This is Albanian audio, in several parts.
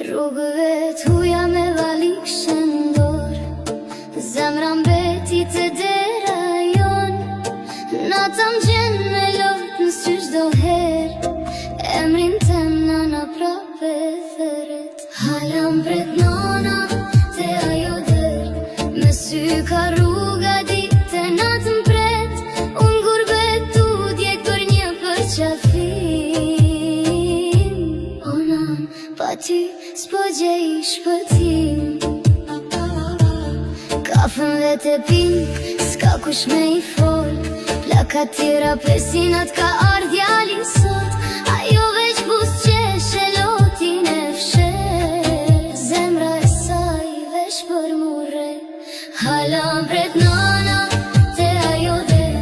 Rrugëve t'huja me valishë ndorë, zemra mbeti të dera jonë. Nata m'gjenë me lotë në sy çdo herë, emrin tem nana prape theret. Hala m'pret nana te ajo derë, me sy ka rruga dite natë m'pret. Unë gurbet tu djek për një përqafim. O nan, pa ty s'po gjej shpëtim. Kafën vete pin, s'ka kush me i fol. Plaka tjera pesinat ka ardhjali sot. Ajo veç bus qeshe lotin e fshe, zemra e saj veç për mure. Hala m'pret nana te ajo der,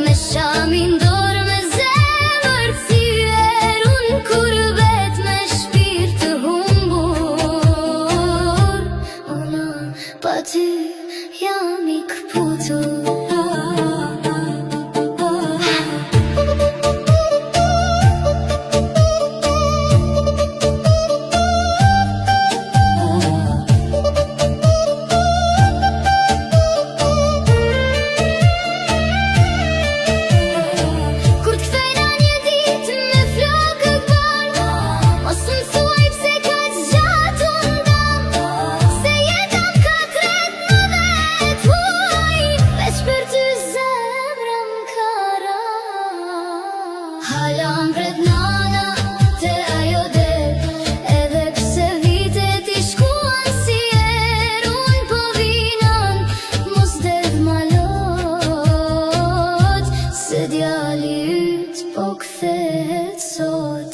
me shamin dorë me zemër thyer. Unë kurbet me shpirt të humbur. O nan, pa ty jam i këputur. Hala m'pret nana te ajo der, edhe pse vitet i shkuan si erë. Unë po vinan, mos dedh malot, se djali yt po kthehet sot.